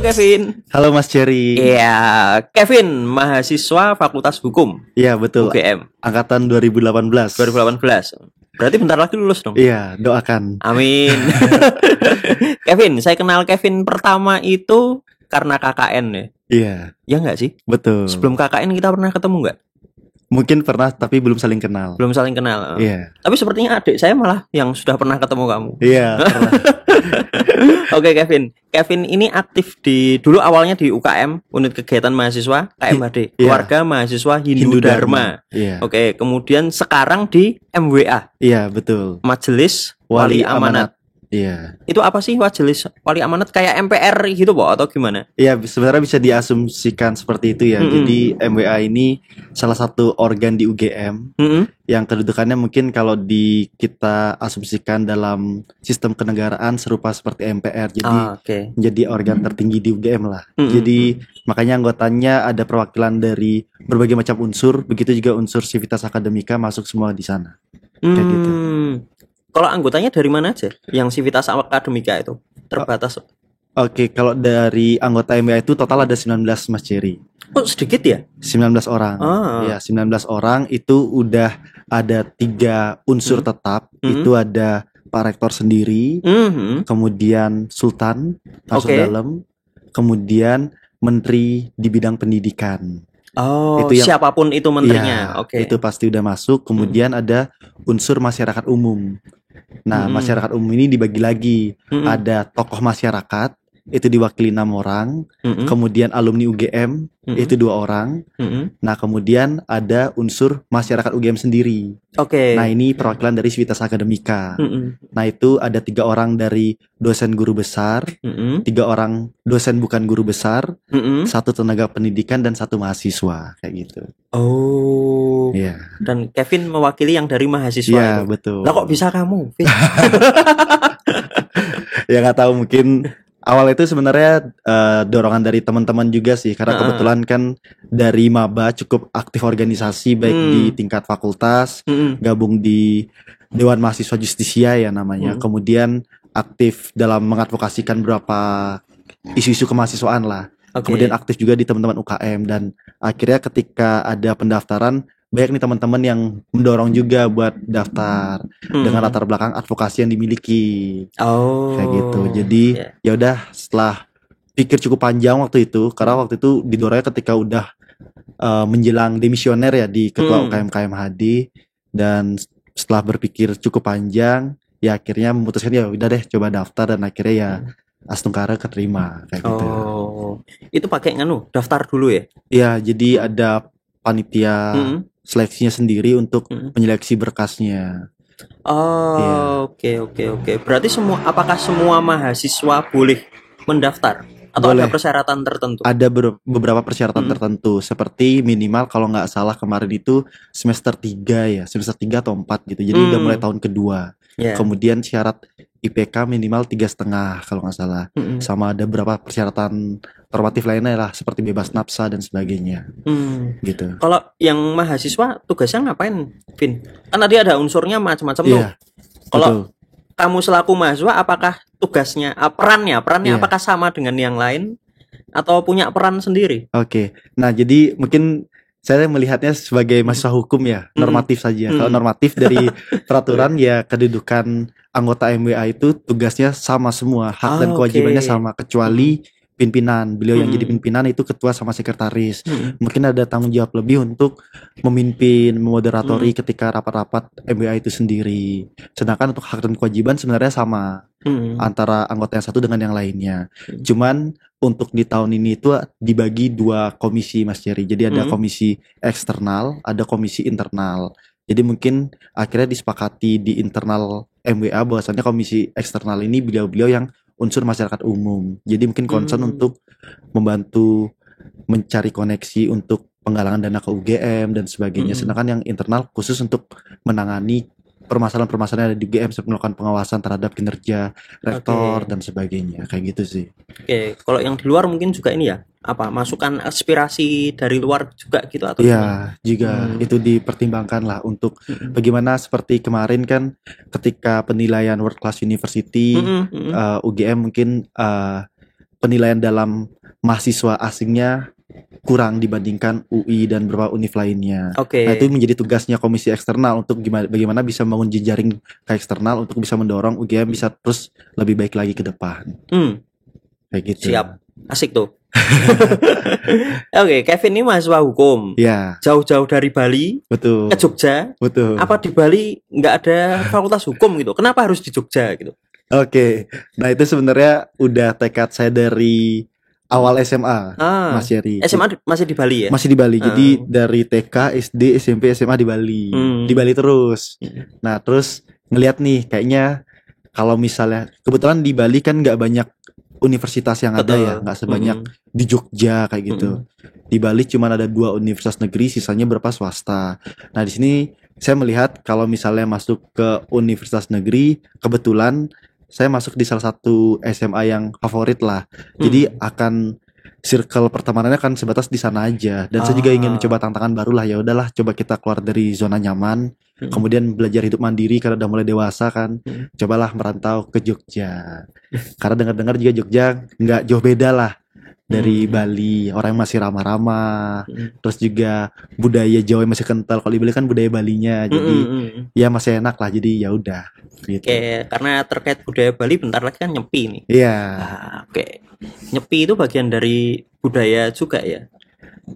Halo Kevin. Halo Mas Cherry. Iya, Kevin, mahasiswa Fakultas Hukum Iya betul. UGM Angkatan 2018. 2018. Berarti bentar lagi lulus dong. Iya, doakan. Amin. Kevin, saya kenal Kevin pertama itu karena KKN ya. Iya, Ya nggak sih? betul. Sebelum KKN kita pernah ketemu nggak? Mungkin pernah tapi belum saling kenal. Belum saling kenal. Iya. Tapi sepertinya adik saya malah yang sudah pernah ketemu kamu. Iya, pernah. Oke Kevin. Kevin ini aktif dulu awalnya di UKM, Unit Kegiatan Mahasiswa KMHD, Iya. Keluarga Mahasiswa Hindu Dharma. Iya. Oke, kemudian sekarang di MWA, Iya, betul. Majelis Wali Amanat. Iya. Itu apa sih Majelis Wali Amanat, kayak MPR gitu, Bo, atau gimana? Iya, sebenarnya bisa diasumsikan seperti itu ya. Jadi MWA ini salah satu organ di UGM yang kedudukannya mungkin kalau kita asumsikan dalam sistem kenegaraan serupa seperti MPR. Jadi Oke. menjadi organ tertinggi di UGM lah. Jadi makanya anggotanya ada perwakilan dari berbagai macam unsur, begitu juga unsur Civitas Akademika masuk semua di sana. Kayak gitu. Kalau anggotanya dari mana aja? Yang Civitas Akademika itu terbatas. Oke, kalau dari anggota MWA itu total ada 19 Mas Cherry. Oh, sedikit ya? 19 orang. Ya, 19 orang itu udah ada 3 unsur tetap. Itu ada Pak Rektor sendiri, kemudian Sultan masuk Oke. dalam, kemudian Menteri di bidang pendidikan. Oh, Itu yang- siapapun itu menterinya. Iya, Oke. itu pasti udah masuk. Kemudian ada unsur masyarakat umum. Nah, masyarakat umum ini dibagi lagi. Ada tokoh masyarakat, itu diwakili 6 orang. Kemudian alumni UGM, itu 2 orang. Nah, kemudian ada unsur masyarakat UGM sendiri. Oke. Nah, ini perwakilan dari Civitas Akademika. Nah, itu ada 3 orang dari dosen guru besar, 3 orang dosen bukan guru besar, 1 tenaga pendidikan, dan 1 mahasiswa, kayak gitu. Oh. Iya. Dan Kevin mewakili yang dari mahasiswa Iya, itu. betul. Lah kok bisa kamu? Vin? Ya nggak tahu, mungkin awal itu sebenarnya dorongan dari teman-teman juga sih, karena kebetulan kan dari maba cukup aktif organisasi baik di tingkat fakultas, gabung di Dewan Mahasiswa Justisia ya namanya, kemudian aktif dalam mengadvokasikan beberapa isu-isu kemahasiswaan lah. Oke. Kemudian aktif juga di teman-teman UKM, dan akhirnya ketika ada pendaftaran banyak nih teman-teman yang mendorong juga buat daftar dengan latar belakang advokasi yang dimiliki. Oh. Kayak gitu. Jadi Iya. ya udah, setelah pikir cukup panjang waktu itu, karena waktu itu didorongnya ketika udah menjelang demisioner ya di ketua UKM KMHD, dan setelah berpikir cukup panjang ya akhirnya memutuskan ya udah deh coba daftar, dan akhirnya ya astungkara keterima kayak gitu. Oh. Itu pakai daftar dulu ya? Iya, jadi ada panitia seleksinya sendiri untuk menyeleksi berkasnya. Oh, Iya. oke. Berarti apakah semua mahasiswa boleh mendaftar? Atau Boleh. ada persyaratan tertentu? Ada beberapa persyaratan tertentu, seperti minimal kalau nggak salah kemarin itu semester 3 ya, semester 3 atau 4 gitu. Jadi udah mulai tahun kedua. Yeah. Kemudian syarat IPK minimal 3,5 kalau nggak salah. Sama ada beberapa persyaratan normatif lainnya lah, seperti bebas nafsa dan sebagainya. Gitu. Kalau yang mahasiswa tugasnya ngapain, Vin? Kan tadi ada unsurnya macam-macam tuh. Iya. Kalau Betul. kamu selaku mahasiswa, apakah tugasnya, perannya Iya. apakah sama dengan yang lain atau punya peran sendiri? Oke. Nah, jadi mungkin saya melihatnya sebagai mahasiswa hukum ya, normatif saja. Kalau normatif dari peraturan ya kedudukan anggota MWA itu tugasnya sama semua, hak dan kewajibannya sama, kecuali pimpinan. Beliau yang jadi pimpinan itu ketua sama sekretaris. Mungkin ada tanggung jawab lebih untuk memimpin, memoderatori ketika rapat-rapat MWA itu sendiri. Sedangkan untuk hak dan kewajiban sebenarnya sama antara anggota yang satu dengan yang lainnya. Cuman untuk di tahun ini itu dibagi 2 komisi, Mas Cherry. Jadi ada komisi eksternal, ada komisi internal. Jadi mungkin akhirnya disepakati di internal MWA bahwasannya komisi eksternal ini beliau-beliau yang unsur masyarakat umum. Jadi mungkin concern untuk membantu mencari koneksi untuk penggalangan dana ke UGM dan sebagainya. Sedangkan yang internal khusus untuk menangani permasalahan-permasalahan yang ada di UGM, seperti melakukan pengawasan terhadap kinerja rektor dan sebagainya. Kayak gitu sih. Oke, kalau yang di luar mungkin juga ini ya, masukan aspirasi dari luar juga gitu atau Iya, juga itu dipertimbangkan lah untuk bagaimana, seperti kemarin kan ketika penilaian World Class University, UGM mungkin penilaian dalam mahasiswa asingnya kurang dibandingkan UI dan beberapa univ lainnya. Oke. Nah, itu menjadi tugasnya komisi eksternal untuk bagaimana bisa membangun jejaring ke eksternal untuk bisa mendorong UGM bisa terus lebih baik lagi ke depan. Kayak gitu. Siap. Asik tuh. Oke, Kevin ini mahasiswa hukum. Ya, Jauh-jauh dari Bali betul. ke Jogja. Betul. Apa di Bali nggak ada fakultas hukum gitu? Kenapa harus di Jogja gitu? Oke. Nah, itu sebenarnya udah tekad saya dari awal SMA, Mas Yeri. SMA masih di Bali ya? Masih di Bali. Jadi dari TK, SD, SMP, SMA di Bali. Di Bali terus. Nah, terus ngeliat nih kayaknya kalau misalnya kebetulan di Bali kan nggak banyak universitas yang ada ya, nggak sebanyak di Jogja kayak gitu. Di Bali cuma ada 2 universitas negeri, sisanya berapa swasta. Nah, di sini saya melihat kalau misalnya masuk ke universitas negeri, kebetulan saya masuk di salah satu SMA yang favorit lah. Jadi akan circle pertemanannya kan sebatas di sana aja. Dan saya juga ingin mencoba tantangan baru lah. Ya udahlah, coba kita keluar dari zona nyaman. Kemudian belajar hidup mandiri karena udah mulai dewasa kan. Cobalah merantau ke Jogja. Karena dengar-dengar juga Jogja nggak jauh beda lah dari Bali. Orang masih ramah-ramah. Terus juga budaya Jawa masih kental. Kalau di Bali kan budaya Balinya. Jadi ya masih enak lah. Jadi ya udah. Gitu. Oke, karena terkait budaya Bali bentar lagi kan Nyepi nih. Iya. Oke. Nyepi itu bagian dari budaya juga ya?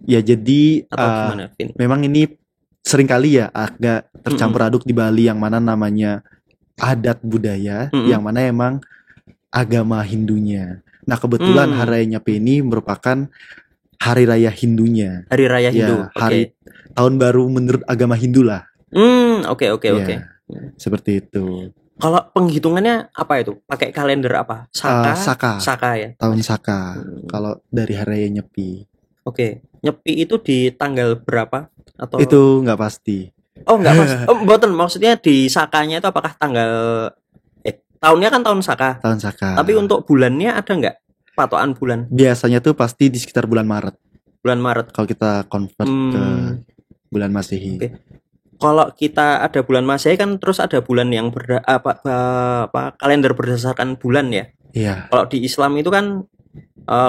Ya jadi atau gimana, Vin? Memang ini seringkali ya agak tercampur aduk di Bali yang mana namanya adat budaya, yang mana emang agama Hindunya. Nah, kebetulan Hari Raya Nyepi ini merupakan hari raya Hindunya. Hari raya Hindu. Hari tahun baru menurut agama Hindu lah. Oke. Seperti itu. Kalau penghitungannya apa itu? Pakai kalender apa? Saka ya. Tahun Saka. Kalau dari Hari Raya Nyepi. Oke. Nyepi itu di tanggal berapa? Atau itu nggak pasti. Oh, nggak pasti. Mboten, maksudnya di Sakanya itu apakah tanggal tahunnya kan tahun Saka. Tahun Saka. Tapi untuk bulannya ada nggak patokan bulan? Biasanya tuh pasti di sekitar bulan Maret. Bulan Maret. Kalau kita convert ke bulan Masehi. Oke. Kalau kita ada bulan Masehi kan terus ada bulan yang kalender berdasarkan bulan ya. Iya. Kalau di Islam itu kan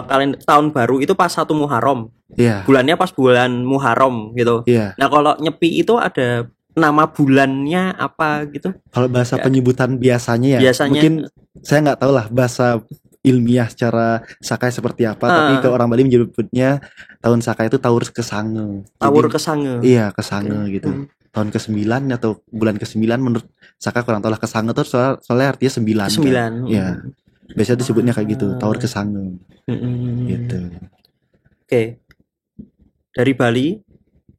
kalender tahun baru itu pas 1 Muharram. Iya. Bulannya pas bulan Muharram gitu. Iya. Nah, kalau Nyepi itu ada nama bulannya apa gitu? Kalau bahasa penyebutan biasanya ya. Biasanya, mungkin saya nggak tahu lah bahasa ilmiah secara Saka seperti apa, tapi ke orang Bali menyebutnya tahun Saka itu Taur Kesange. Taur Kesange. Iya, Kesange gitu. Tahun ke-9 atau bulan ke-9 menurut Saka kurang tahu lah. Kesange tuh soalnya artinya 9. 9. Kan? Ya. Biasanya disebutnya kayak gitu, Taur Kesange. Gitu. Oke. Dari Bali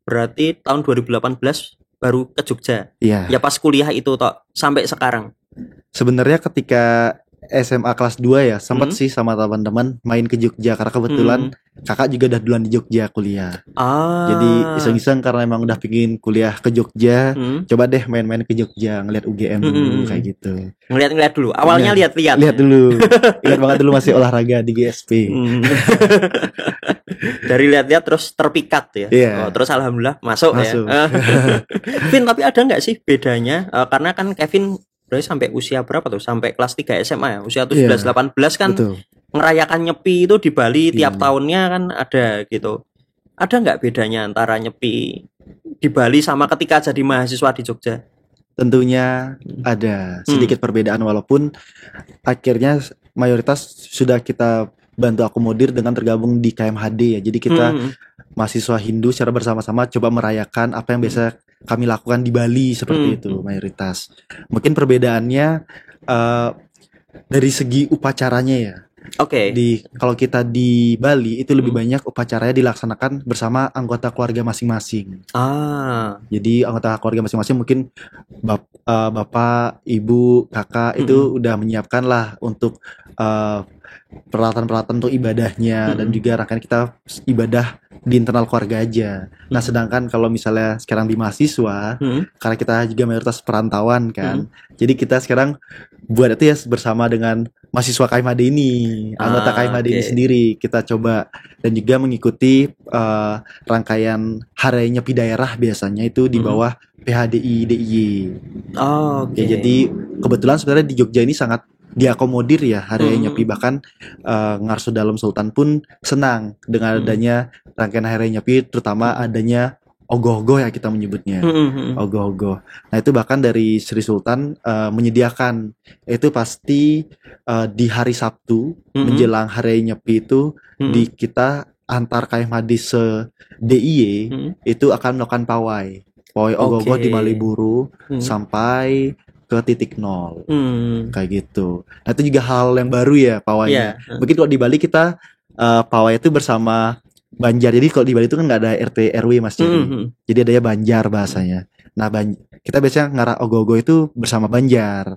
berarti tahun 2018 baru ke Jogja. Iya. Ya pas kuliah itu toh sampai sekarang. Sebenarnya ketika SMA kelas 2 ya sempat sih sama teman-teman main ke Jogja karena kebetulan kakak juga udah duluan di Jogja kuliah. Jadi iseng-iseng karena emang udah pingin kuliah ke Jogja, coba deh main-main ke Jogja ngeliat UGM dulu kayak gitu. Ngeliat dulu. Awalnya lihat-lihat. Lihat dulu. Ingat banget dulu masih olahraga di GSP. Dari lihat-lihat terus terpikat ya. Yeah. Terus alhamdulillah masuk. Ya. Vin, tapi ada nggak sih bedanya? Karena kan Kevin berarti sampai usia berapa tuh? Sampai kelas 3 SMA ya. Usia 17-18 kan. Betul. Ngerayakan Nyepi itu di Bali tiap tahunnya kan ada gitu. Ada nggak bedanya antara Nyepi di Bali sama ketika jadi mahasiswa di Jogja? Tentunya ada sedikit perbedaan walaupun akhirnya mayoritas sudah kita bantu akomodir dengan tergabung di KMHD ya. Jadi kita mahasiswa Hindu secara bersama-sama coba merayakan apa yang biasa kami lakukan di Bali seperti itu mayoritas. Mungkin perbedaannya dari segi upacaranya ya. Oke. Kalau kita di Bali itu lebih banyak upacaranya dilaksanakan bersama anggota keluarga masing-masing. Jadi anggota keluarga masing-masing mungkin bapak, ibu, kakak itu udah menyiapkan lah untuk peralatan-peralatan untuk ibadahnya dan juga rangkaian kita ibadah di internal keluarga aja. Nah, sedangkan kalau misalnya sekarang di mahasiswa, karena kita juga mayoritas perantauan kan, jadi kita sekarang buat itu ya bersama dengan mahasiswa KMHD ini, anggota KMHD ini sendiri kita coba dan juga mengikuti rangkaian Hari Nyepi daerah biasanya itu di bawah PHDI DIY. Ya, jadi kebetulan sebenarnya di Jogja ini sangat diakomodir ya Hari Raya Nyepi. Bahkan Ngarso Dalam Sultan pun senang dengan adanya rangkaian Hari Raya Nyepi, terutama adanya ogoh-ogoh ya kita menyebutnya. Ogoh-ogoh. Nah itu bahkan dari Sri Sultan menyediakan itu pasti di hari Sabtu menjelang Hari Raya Nyepi itu di kita antar KMHD se-DIY itu akan melakukan pawai ogoh-ogoh di Maliburu sampai ke titik nol, kayak gitu. Nah itu juga hal yang baru ya pawainya. Mungkin kalau di Bali kita pawai itu bersama Banjar. Jadi kalau di Bali itu kan nggak ada RT RW Mas Jerry. Jadi adanya Banjar bahasanya. Nah kita biasanya ngarah ogoh-ogoh itu bersama Banjar.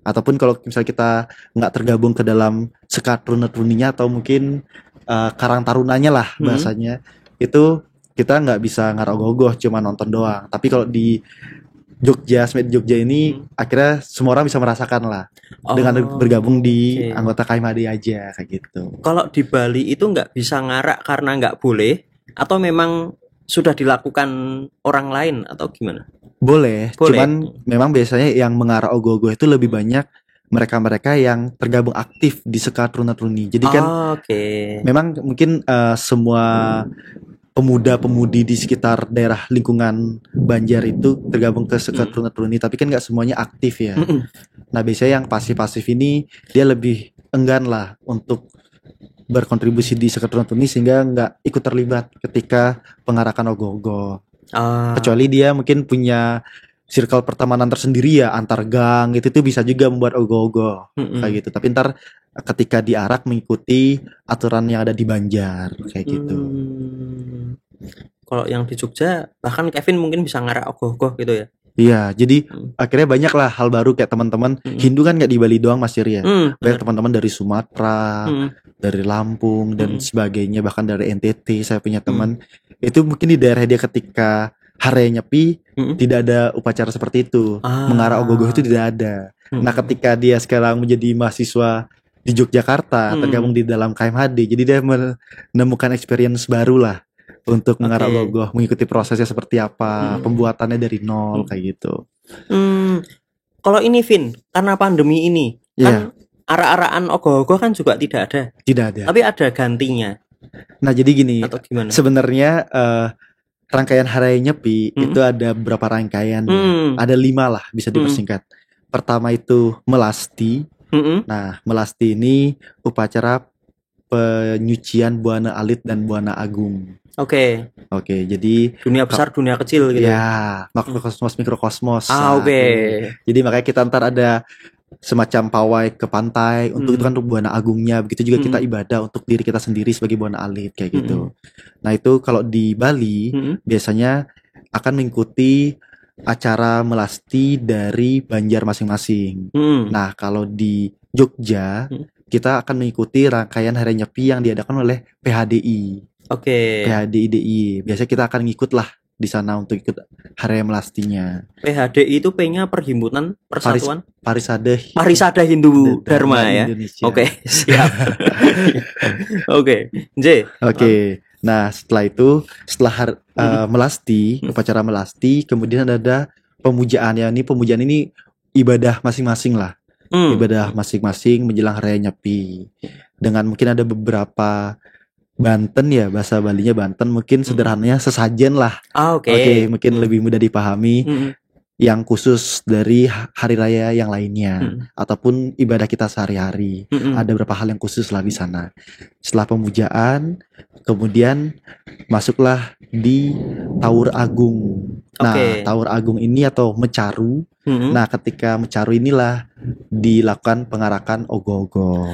Ataupun kalau misalnya kita nggak tergabung ke dalam sekat runet-runinya atau mungkin Karang Tarunanya lah bahasanya, itu kita nggak bisa ngarah ogoh-ogoh, cuma nonton doang. Tapi kalau di Jogja, Smith Jogja ini akhirnya semua orang bisa merasakan lah dengan bergabung di anggota KMHD aja kayak gitu. Kalau di Bali itu nggak bisa ngarak karena nggak boleh, atau memang sudah dilakukan orang lain atau gimana? Boleh. Cuman memang biasanya yang mengarak ogoh-ogoh itu lebih banyak mereka-mereka yang tergabung aktif di sekat runet-runi. Jadi kan memang mungkin semua pemuda-pemudi di sekitar daerah lingkungan Banjar itu tergabung ke sekat runet-runi, tapi kan nggak semuanya aktif ya. Nah biasanya yang pasif-pasif ini dia lebih enggan lah untuk berkontribusi di sekat runet-runi sehingga nggak ikut terlibat ketika pengarakan ogoh-ogoh. Kecuali dia mungkin punya circle pertemanan tersendiri ya antar gang, itu tuh bisa juga membuat ogoh-ogoh kayak gitu. Tapi ntar ketika diarak mengikuti aturan yang ada di Banjar kayak gitu. Kalau yang di Jogja bahkan Kevin mungkin bisa ngarak ogoh-ogoh gitu ya. Iya, jadi akhirnya banyak lah hal baru kayak teman-teman Hindu kan nggak di Bali doang Mas Ciri ya. Banyak teman-teman dari Sumatera, dari Lampung dan sebagainya, bahkan dari NTT. Saya punya teman itu mungkin di daerah dia ketika Hari Raya Nyepi tidak ada upacara seperti itu. Mengarak ogoh-ogoh itu tidak ada. Nah, ketika dia sekarang menjadi mahasiswa di Yogyakarta, tergabung di dalam KMHD, jadi dia menemukan experience baru lah untuk mengarak ogoh-ogoh, mengikuti prosesnya seperti apa, pembuatannya dari nol kayak gitu. Kalau ini Vin, karena pandemi ini kan arak-arakan ogoh-ogoh kan juga tidak ada. Tidak ada. Tapi ada gantinya. Nah, jadi gini, sebenarnya rangkaian Hari Raya Nyepi itu ada berapa rangkaian? Ada 5 lah, bisa dipersingkat. Pertama itu Melasti. Nah, Melasti ini upacara penyucian Buana Alit dan Buana Agung. Oke, jadi dunia besar, dunia kecil gitu. Ya, makrokosmos, mikrokosmos. Jadi makanya kita ntar ada semacam pawai ke pantai untuk itu kan untuk Buana Agungnya. Begitu juga kita ibadah untuk diri kita sendiri sebagai Buana Alit kayak gitu. Nah itu kalau di Bali biasanya akan mengikuti acara Melasti dari Banjar masing-masing. Nah kalau di Jogja kita akan mengikuti rangkaian Hari Nyepi yang diadakan oleh PHDI. PHDI DI. Biasanya kita akan ngikut lah di sana untuk ikut Hari Melastinya. PHDI itu P-nya Perhimpunan Persatuan Parisada Hindu Dharma ya. Siap. Nah setelah itu, setelah Melasti, upacara Melasti, kemudian ada pemujaan ya. Pemujaan ini ibadah masing-masing lah. Ibadah masing-masing menjelang Hari Raya Nyepi. Dengan mungkin ada beberapa Banten ya, bahasa Balinya Banten, mungkin sederhananya sesajen lah. Mungkin lebih mudah dipahami. Yang khusus dari hari raya yang lainnya ataupun ibadah kita sehari-hari. Ada beberapa hal yang khusus lah di sana. Setelah pemujaan, kemudian masuklah di Taur Agung. Nah, Taur Agung ini atau Mecaru. Nah, ketika Mecaru inilah dilakukan pengarakan ogoh-ogoh.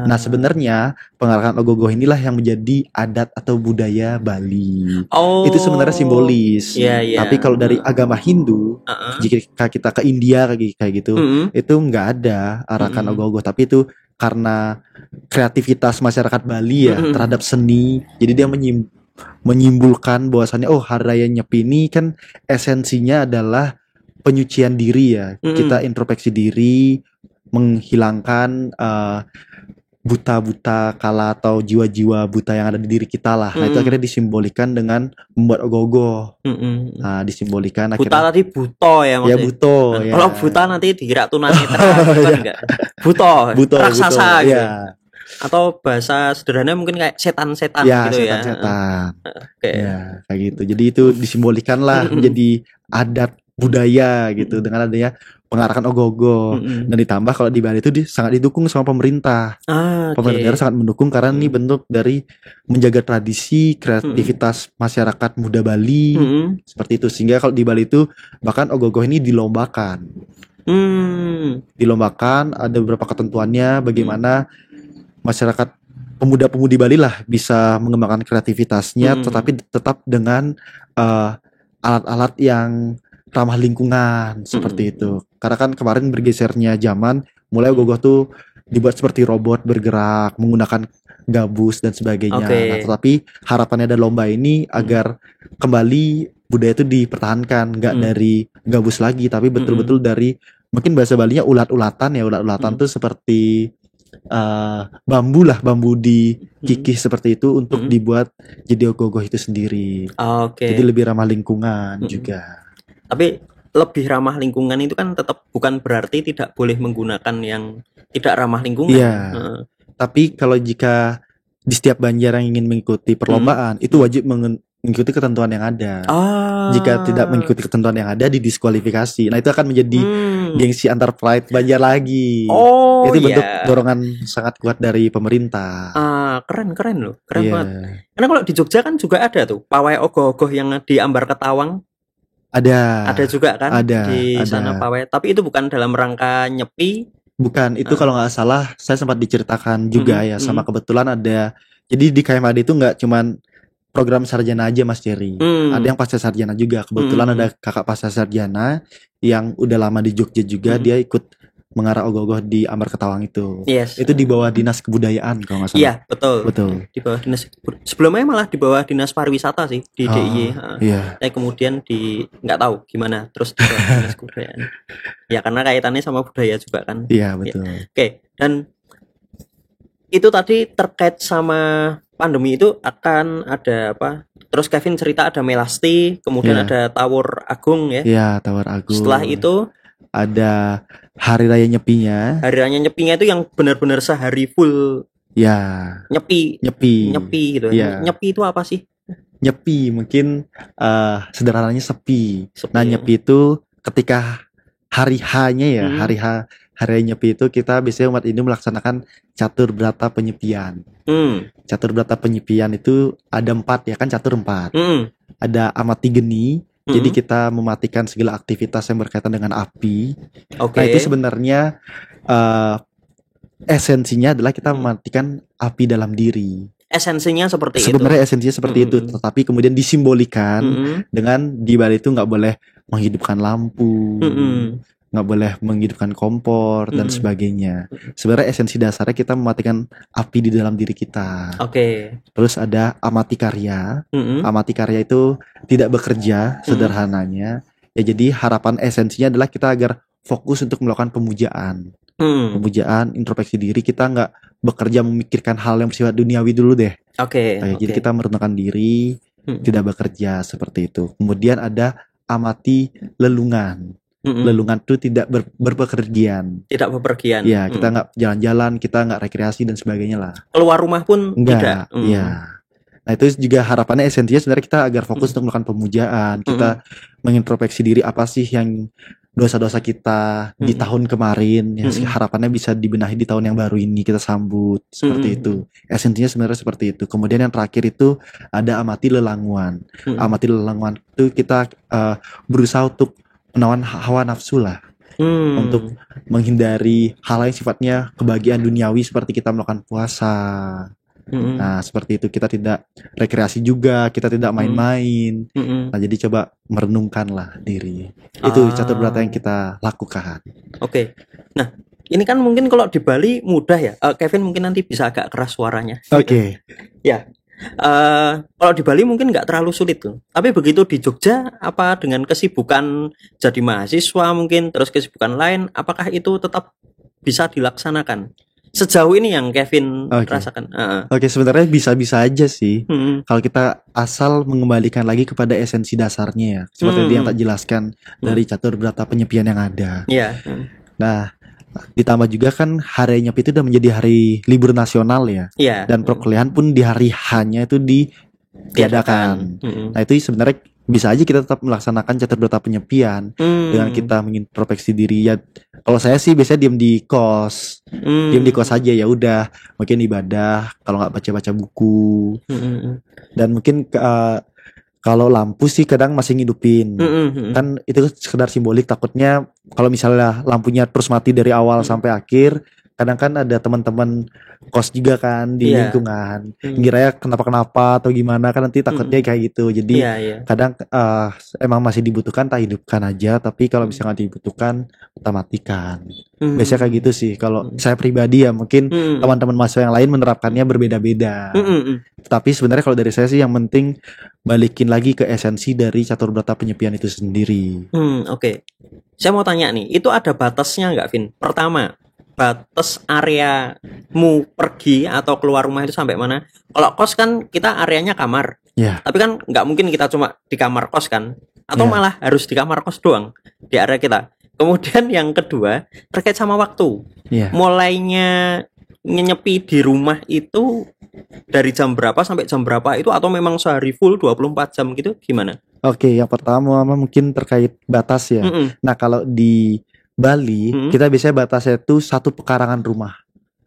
Nah, sebenarnya pengarakan ogoh-ogoh inilah yang menjadi adat atau budaya Bali. Itu sebenarnya simbolis. Tapi kalau dari agama Hindu, jika kita ke India kayak gitu, itu nggak ada arakan ogoh-ogoh. Tapi itu karena kreativitas masyarakat Bali ya terhadap seni, jadi dia menyimpulkan bahwasannya Hari Raya Nyepi ini kan esensinya adalah penyucian diri ya. Kita introspeksi diri, menghilangkan buta-buta kala atau jiwa-jiwa buta yang ada di diri kita lah. Nah itu akhirnya disimbolikan dengan membuat ogoh-ogoh. Nah disimbolikan buta akhirnya. tadi buto ya maksudnya. Ya buto. Nah, Ya. kalau buta nanti dikira tunanetra kan enggak. Buto, raksasa gitu. Ya. Atau bahasa sederhana mungkin kayak setan-setan ya, gitu setan-setan. Okay. Ya kayak gitu. Jadi itu disimbolikan lah menjadi adat budaya gitu dengan adanya pengarahan ogoh-ogoh. Dan ditambah kalau di Bali itu sangat didukung sama pemerintah. Pemerintah sangat mendukung karena ini bentuk dari menjaga tradisi, kreativitas masyarakat muda Bali. Seperti itu. Sehingga kalau di Bali itu bahkan ogoh-ogoh ini dilombakan. Dilombakan, ada beberapa ketentuannya bagaimana masyarakat pemuda-pemudi Bali lah bisa mengembangkan kreativitasnya tetapi tetap dengan alat-alat yang ramah lingkungan seperti itu. Karena kan kemarin bergesernya zaman, mulai ogoh-ogoh tuh dibuat seperti robot bergerak menggunakan gabus dan sebagainya. Nah, tetapi harapannya ada lomba ini agar kembali budaya itu dipertahankan, nggak dari gabus lagi, tapi betul-betul dari mungkin bahasa Balinya ulat-ulatan ya. Ulat-ulatan tuh seperti bambu lah, bambu dikikih seperti itu untuk dibuat jadi ogoh-ogoh itu sendiri. Jadi lebih ramah lingkungan juga. Tapi lebih ramah lingkungan itu kan tetap bukan berarti tidak boleh menggunakan yang tidak ramah lingkungan. Iya. Tapi kalau jika di setiap Banjar yang ingin mengikuti perlombaan itu wajib mengikuti ketentuan yang ada. Jika tidak mengikuti ketentuan yang ada didiskualifikasi. Nah itu akan menjadi gengsi antar pride Banjar lagi. Itu bentuk dorongan sangat kuat dari pemerintah. Keren loh, keren banget. Karena kalau di Jogja kan juga ada tuh pawai ogoh-ogoh yang di Ambar Ketawang. Ada juga kan di sana pawai. Tapi itu bukan dalam rangka nyepi. Bukan, itu kalau nggak salah saya sempat diceritakan juga ya sama kebetulan ada. Jadi di KMAD itu nggak cuman program sarjana aja Mas Jerry. Ada yang pasca sarjana juga. Kebetulan ada kakak pasca sarjana yang udah lama di Jogja juga, dia ikut mengarah ogoh-ogoh di Ambar Ketawang itu. Itu di bawah Dinas Kebudayaan kalau nggak salah. Iya, betul. Di bawah Dinas sebelumnya malah di bawah Dinas Pariwisata sih di DIY. Tapi kemudian nggak tahu gimana terus di bawah Dinas Kebudayaan. Ya karena kaitannya sama budaya juga kan. Iya, betul. Oke, dan itu tadi terkait sama pandemi itu akan ada apa? Terus Kevin cerita ada Melasti, kemudian ada Tawur Agung ya. Iya, Tawur Agung. Setelah itu ada Hari Raya Nyepinya. Hari Raya Nyepinya itu yang benar-benar sehari full. Ya. Nyepi gitu. Ya. Nyepi itu apa sih? Nyepi mungkin sederhananya sepi. Nah, nyepi itu ketika hari H-nya ya, hari Raya Nyepi itu kita biasanya umat Hindu melaksanakan catur berata penyepian. Catur berata penyepian itu ada 4 ya kan, catur 4. Ada amati geni. Jadi kita mematikan segala aktivitas yang berkaitan dengan api. Nah itu sebenarnya esensinya adalah kita mematikan api dalam diri. Esensinya seperti itu. Sebenarnya esensinya seperti itu, tetapi kemudian disimbolikan dengan di Bali itu nggak boleh menghidupkan lampu, nggak boleh menghidupkan kompor dan sebagainya. Sebenarnya esensi dasarnya kita mematikan api di dalam diri kita. Terus ada amati karya. Amati karya itu tidak bekerja sederhananya. Ya jadi harapan esensinya adalah kita agar fokus untuk melakukan pemujaan. Pemujaan, introspeksi diri, kita nggak bekerja memikirkan hal yang bersifat duniawi dulu deh. Jadi kita merenungkan diri, tidak bekerja seperti itu. Kemudian ada amati lelungan. Lelungan itu tidak berpergian. Tidak bepergian. Ya, kita nggak jalan-jalan, kita nggak rekreasi dan sebagainya lah. Keluar rumah pun tidak. Iya. Nah itu juga harapannya esensinya sebenarnya kita agar fokus untuk melakukan pemujaan. Kita mengintrospeksi diri apa sih yang dosa-dosa kita di tahun kemarin. Yang harapannya bisa dibenahi di tahun yang baru ini kita sambut. Seperti itu. Esensinya sebenarnya seperti itu. Kemudian yang terakhir itu ada amati lelanguan. Amati lelanguan itu kita berusaha untuk menawan hawa nafsu lah. Untuk menghindari hal yang sifatnya kebahagiaan duniawi seperti kita melakukan puasa. Nah seperti itu, kita tidak rekreasi juga, kita tidak main-main. Nah jadi coba merenungkanlah diri. Itu catur berata yang kita lakukan. Nah ini kan mungkin kalau di Bali mudah ya. Kevin mungkin nanti bisa agak keras suaranya. Ya. Kalau di Bali mungkin nggak terlalu sulit tuh. Tapi begitu di Jogja, apa dengan kesibukan jadi mahasiswa mungkin, terus kesibukan lain, apakah itu tetap bisa dilaksanakan sejauh ini yang Kevin rasakan. Oke, sebenarnya bisa-bisa aja sih. Kalau kita asal mengembalikan lagi kepada esensi dasarnya ya, seperti tadi yang tak jelaskan dari catur berata penyepian yang ada. Iya. Nah, ditambah juga kan hari Nyepi itu udah menjadi hari libur nasional ya. Iya. Dan perkuliahan pun di hari H-nya itu ditiadakan. Nah, itu sebenarnya bisa aja kita tetap melaksanakan catur berata penyepian dengan kita mengintrospeksi diri ya. Kalau saya sih biasanya diem di kos aja, ya udah mungkin ibadah, kalau nggak baca buku. Dan mungkin kalau lampu sih kadang masih ngidupin. Kan itu sekedar simbolik, takutnya kalau misalnya lampunya terus mati dari awal sampai akhir, kadang kan ada teman-teman kos juga kan di lingkungan, ngiranya kenapa atau gimana kan, nanti takutnya kayak gitu. Jadi kadang emang masih dibutuhkan, tak hidupkan aja. Tapi kalau misalnya dibutuhkan, kita matikan. Biasanya kayak gitu sih kalau saya pribadi ya. Mungkin teman-teman mahasiswa yang lain menerapkannya berbeda-beda. Tapi sebenarnya kalau dari saya sih yang penting balikin lagi ke esensi dari catur berata penyepian itu sendiri. Oke. Saya mau tanya nih, itu ada batasnya nggak, Vin? Pertama, batas areamu pergi atau keluar rumah itu sampai mana? Kalau kos kan kita areanya kamar, tapi kan nggak mungkin kita cuma di kamar kos kan, atau malah harus di kamar kos doang di area kita. Kemudian yang kedua terkait sama waktu, mulainya nyepi di rumah itu dari jam berapa sampai jam berapa itu, atau memang sehari full 24 jam gitu, gimana? Oke, yang pertama mungkin terkait batas ya. Nah, kalau di Bali, kita biasanya batasnya itu 1 pekarangan rumah.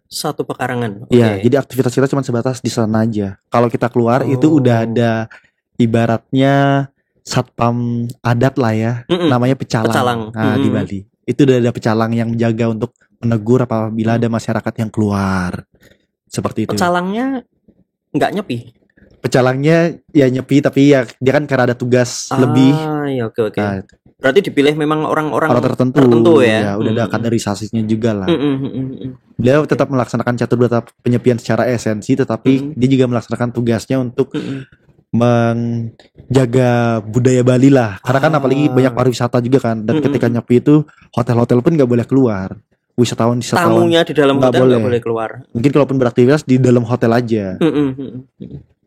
1 pekarangan. Iya, jadi aktivitas kita cuma sebatas di sana aja. Kalau kita keluar itu udah ada ibaratnya satpam adat lah ya, namanya pecalang. Nah, di Bali itu udah ada pecalang yang menjaga untuk menegur apabila ada masyarakat yang keluar. Seperti itu. Pecalangnya nggak nyepi? Pecalangnya ya nyepi, tapi ya dia kan karena ada tugas lebih. Ya, oke. Nah, berarti dipilih memang orang-orang tertentu ya. Udah ada kaderisasinya juga lah. Beliau tetap melaksanakan catur berata penyepian secara esensi, tetapi dia juga melaksanakan tugasnya untuk menjaga budaya Bali lah. Karena kan apalagi banyak pariwisata juga kan. Dan ketika nyepi itu hotel-hotel pun nggak boleh keluar. Wisatawan tamunya di dalam hotel nggak boleh keluar. Mungkin kalaupun beraktivitas di dalam hotel aja.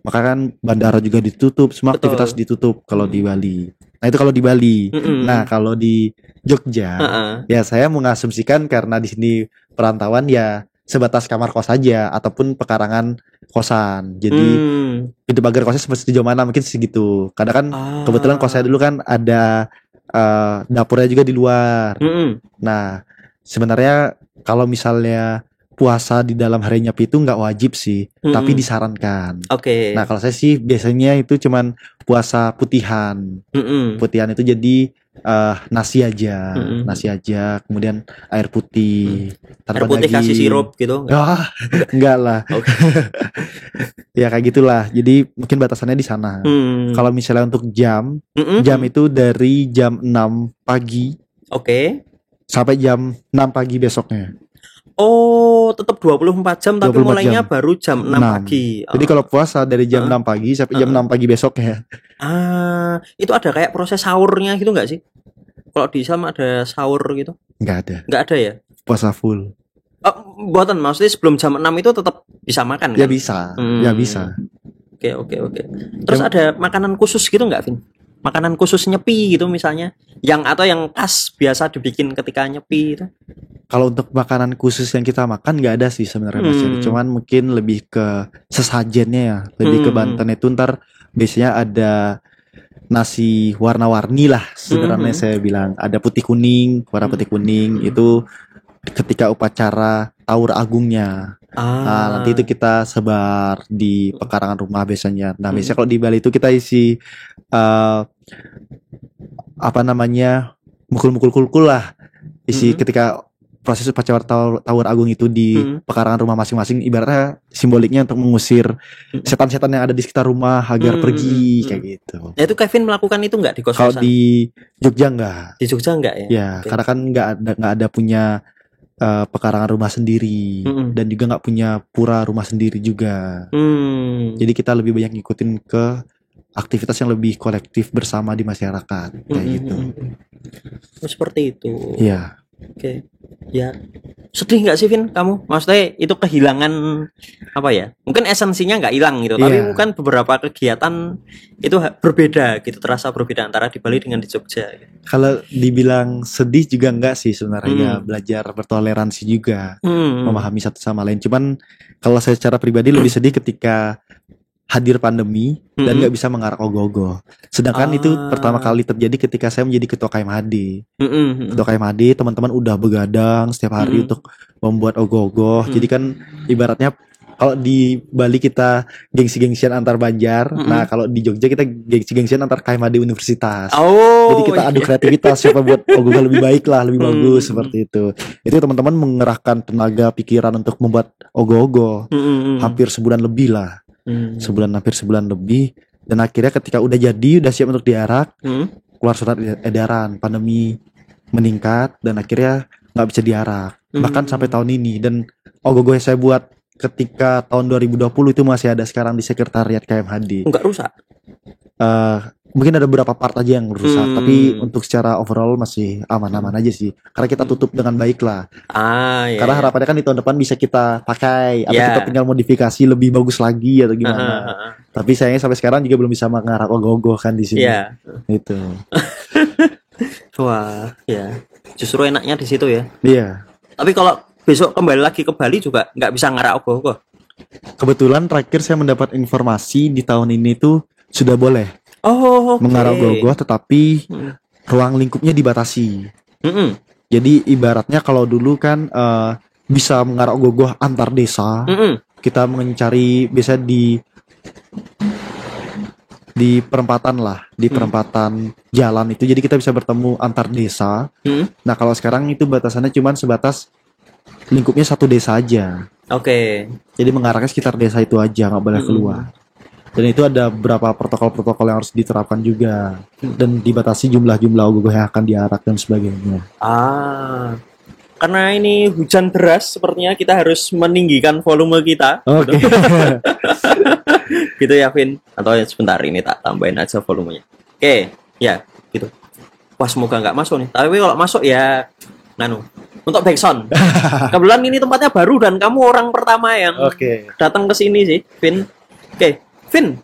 Maka kan bandara juga ditutup, semua aktivitas ditutup kalau di Bali. Nah, itu kalau di Bali. Nah, kalau di Jogja, ya saya mengasumsikan karena di sini perantauan ya sebatas kamar kos saja ataupun pekarangan kosan. Jadi pintu pagar kosnya sejauh mana mungkin segitu. Karena kan kebetulan kos saya dulu kan ada dapurnya juga di luar. Nah, sebenarnya kalau misalnya puasa di dalam hari Nyepi itu nggak wajib sih, tapi disarankan. Nah, kalau saya sih biasanya itu cuman puasa putihan. Putihan itu jadi nasi aja, kemudian air putih tanpa air putih daging. Kasih sirup gitu? Enggak lah. Ya kayak gitulah. Jadi mungkin batasannya di sana. Kalau misalnya untuk jam itu dari jam 6 pagi. Sampai jam 6 pagi besoknya. Oh, tetap 24 jam tapi mulainya baru jam 6 pagi. Jadi kalau puasa dari jam 6 pagi sampai jam 6 pagi besoknya. Itu ada kayak proses sahurnya gitu nggak sih? Kalau di Islam ada sahur gitu? Nggak ada ya? Puasa full. Buatan maksudnya sebelum jam 6 itu tetap bisa makan kan? Ya bisa. Ya bisa. Oke. Terus ada makanan khusus gitu nggak, Vin? Makanan khusus nyepi gitu misalnya, yang khas biasa dibikin ketika nyepi itu? Kalau untuk makanan khusus yang kita makan nggak ada sih sebenarnya Mas Yeri. Cuman mungkin lebih ke sesajennya ya, lebih ke Banten itu ntar biasanya ada nasi warna-warni lah sebenarnya. Saya bilang ada putih kuning, warna putih kuning itu ketika upacara Taur Agungnya. Nah, nanti itu kita sebar di pekarangan rumah biasanya. Nah, biasanya kalau di Bali itu kita isi mukul-mukul lah. Isi ketika proses upacara Taur Agung itu di pekarangan rumah masing-masing, ibaratnya simboliknya untuk mengusir setan-setan yang ada di sekitar rumah agar pergi kayak gitu. Ya, itu Kevin melakukan itu nggak di kos-kosan? Kalau di Jogja nggak. Di Jogja nggak ya? Ya, karena kan nggak ada punya pekarangan rumah sendiri dan juga nggak punya pura rumah sendiri juga. Jadi kita lebih banyak ngikutin ke aktivitas yang lebih kolektif bersama di masyarakat kayak gitu. Seperti itu. Iya. Ya. Sedih nggak sih Vin kamu? Maksudnya itu kehilangan apa ya? Mungkin esensinya nggak hilang gitu, tapi mungkin beberapa kegiatan itu berbeda gitu, terasa berbeda antara di Bali dengan di Jogja. Kalau dibilang sedih juga enggak sih sebenarnya, belajar bertoleransi juga, memahami satu sama lain. Cuman kalau saya secara pribadi lebih sedih ketika hadir pandemi dan nggak bisa mengarak ogoh-ogoh. Sedangkan itu pertama kali terjadi ketika saya menjadi ketua KMHD. Ketua KMHD, teman-teman udah begadang setiap hari untuk membuat ogoh-ogoh. Jadi kan ibaratnya kalau di Bali kita gengsi-gengsian antar Banjar, nah kalau di Jogja kita gengsi-gengsian antar KMHD universitas. Jadi kita adu kreativitas siapa buat ogoh-ogoh lebih baik lah, lebih bagus seperti itu. Itu teman-teman mengerahkan tenaga pikiran untuk membuat ogoh-ogoh. Hampir sebulan lebih lah. Hampir sebulan lebih, dan akhirnya ketika udah jadi, udah siap untuk diarak, keluar surat edaran, pandemi meningkat dan akhirnya nggak bisa diarak, bahkan sampai tahun ini. Dan ogoh-ogoh yang saya buat ketika tahun 2020 itu masih ada sekarang di sekretariat KMHD. Nggak rusak? Mungkin ada beberapa part aja yang rusak, tapi untuk secara overall masih aman-aman aja sih. Karena kita tutup dengan baik lah. Karena harapannya kan di tahun depan bisa kita pakai, atau kita tinggal modifikasi lebih bagus lagi atau gimana. Tapi sayangnya sampai sekarang juga belum bisa mengarak ogoh-ogoh kan di sini. Itu. Wah, ya. Justru enaknya di situ ya. Iya. Tapi kalau besok kembali lagi ke Bali juga nggak bisa ngarak ogoh-ogoh. Kebetulan terakhir saya mendapat informasi di tahun ini tuh sudah boleh. Mengarah ogoh-ogoh, tetapi ruang lingkupnya dibatasi. Jadi ibaratnya kalau dulu kan bisa mengarah ogoh-ogoh antar desa, kita mencari biasa di perempatan lah, di perempatan jalan itu. Jadi kita bisa bertemu antar desa. Nah kalau sekarang itu batasannya cuma sebatas lingkupnya satu desa aja. Jadi mengarahnya sekitar desa itu aja, nggak boleh keluar. Dan itu ada beberapa protokol-protokol yang harus diterapkan juga, dan dibatasi jumlah-jumlah ogoh-ogoh yang akan diarak dan sebagainya. Karena ini hujan deras, sepertinya kita harus meninggikan volume kita. Gitu ya Vin. Atau sebentar ini tak tambahin aja volumenya. Ya gitu. Wah semoga nggak masuk nih. Tapi kalau masuk ya untuk backsound. Kebetulan ini tempatnya baru dan kamu orang pertama yang datang ke sini sih, Vin. Vin,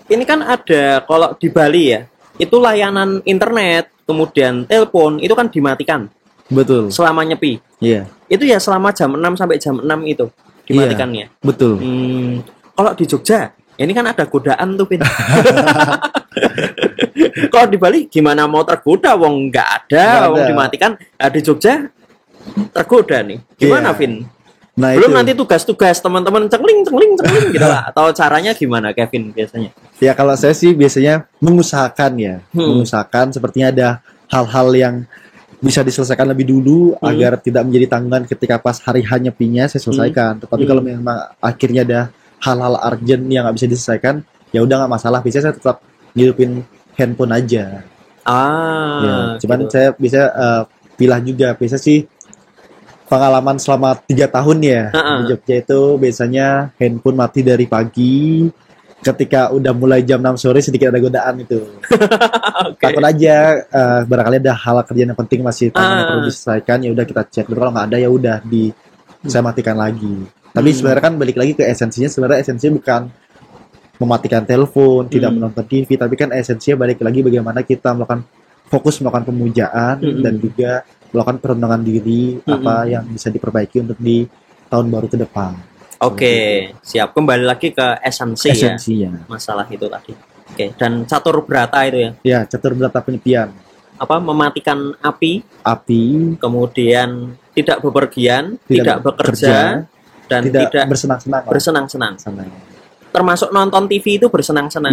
ini kan ada kalau di Bali ya, itu layanan internet, kemudian telepon, itu kan dimatikan. Betul. Selama nyepi. Iya. Itu ya selama jam 6 sampai jam 6 itu dimatikannya. Betul. Kalau di Jogja, ini kan ada godaan tuh, Vin. Kalau di Bali gimana mau tergoda, wong nggak ada, wong dimatikan. Di Jogja tergoda nih. Gimana, Vin? Belum itu. Nanti tugas-tugas teman-teman cengling gitu lah. Atau caranya gimana Kevin biasanya? Ya kalau saya sih biasanya mengusahakan ya. Mengusahakan sepertinya ada hal-hal yang bisa diselesaikan lebih dulu agar tidak menjadi tanggungan ketika pas hari nyepinya saya selesaikan. Tetapi kalau memang akhirnya ada hal-hal urgent yang nggak bisa diselesaikan, ya udah nggak masalah. Biasanya saya tetap ngidupin handphone aja. Cuman gitu. Saya bisa pilah juga. Biasa sih pengalaman selama 3 tahun ya di Jogja itu biasanya handphone mati dari pagi, ketika udah mulai jam 6 sore sedikit ada godaan itu. Takut aja barangkali ada hal kerjaan yang penting masih yang perlu diselesaikan, ya udah kita cek dulu, kalau nggak ada ya udah saya matikan lagi. Tapi sebenarnya kan balik lagi ke esensinya, sebenarnya esensinya bukan mematikan telepon, tidak menonton TV, tapi kan esensinya balik lagi bagaimana kita fokus melakukan pemujaan dan juga melakukan perenungan diri apa yang bisa diperbaiki untuk di tahun baru ke depan. Siap. Kembali lagi ke esensinya. Masalah itu tadi. Dan catur berata itu ya? Ya, catur berata penyepian. Mematikan api, kemudian tidak bepergian, tidak bekerja, dan tidak bersenang-senang. Termasuk nonton TV itu bersenang-senang.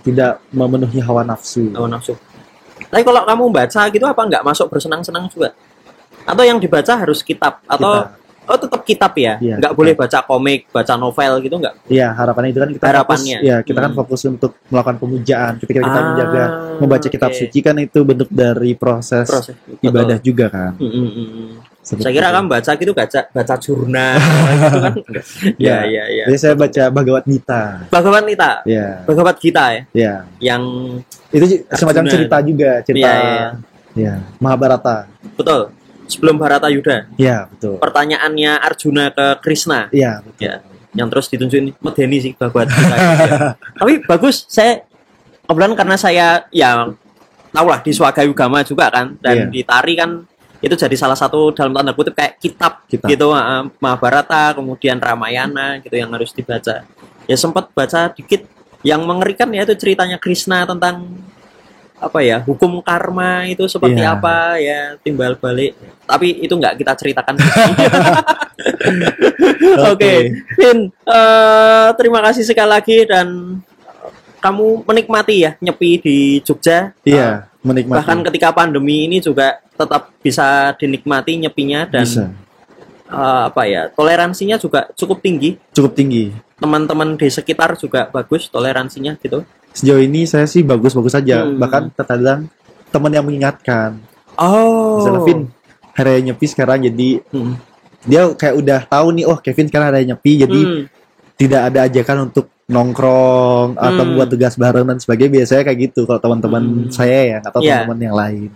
Tidak memenuhi hawa nafsu. Tapi kalau kamu baca gitu apa nggak masuk bersenang-senang juga? Atau yang dibaca harus kitab? Atau tetap kitab ya? Nggak boleh baca komik, baca novel gitu nggak? Iya, harapannya itu kan kita kita kan fokus untuk melakukan pemujaan. Ketika kita membaca kitab suci kan itu bentuk dari proses ibadah juga kan. Saya kira kan baca gitu baca jurnal gitu kan. Ya. Jadi saya baca Bhagavad Gita. Bhagavad Gita ya. Yang itu semacam cerita juga, Ya, Mahabharata. Betul. Sebelum Bharata Yuda. Ya, betul. Pertanyaannya Arjuna ke Krishna. Iya, betul. Ya, yang terus ditunjukin medeni sih buat kita. Ya. Tapi bagus, saya kebetulan karena saya ya tahu lah di Swagayugama juga kan, dan di tari kan itu jadi salah satu dalam tanda kutip kayak kitab. Gitu, Mahabharata, kemudian Ramayana gitu yang harus dibaca. Ya sempat baca dikit, yang mengerikan ya itu ceritanya Krishna tentang apa ya, hukum karma itu seperti apa ya, timbal balik, tapi itu nggak kita ceritakan. Oke. Vin, terima kasih sekali lagi, dan kamu menikmati ya nyepi di Jogja. Iya, menikmati. Bahkan ketika pandemi ini juga tetap bisa dinikmati nyepinya, dan apa ya, toleransinya juga cukup tinggi. Teman-teman di sekitar juga bagus toleransinya gitu. Sejauh ini saya sih bagus-bagus saja. Bahkan terkadang teman yang mengingatkan. Misalnya Vin, hari nyepi sekarang, jadi dia kayak udah tahu nih, oh Kevin sekarang hari nyepi, jadi tidak ada ajakan untuk nongkrong atau buat tugas bareng dan sebagainya. Biasanya kayak gitu kalau teman-teman saya ya, atau teman-teman yang lain.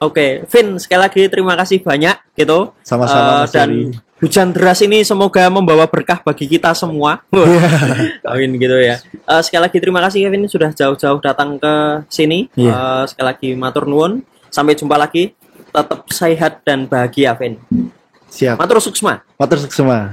Oke, Vin, sekali lagi terima kasih banyak gitu. Sama-sama Mas dan hujan deras ini semoga membawa berkah bagi kita semua. Amin gitu ya. Sekali lagi terima kasih Kevin sudah jauh-jauh datang ke sini. Sekali lagi matur nuwun. Sampai jumpa lagi. Tetap sehat dan bahagia, Vin. Siap. Matur suksma. Matur suksma.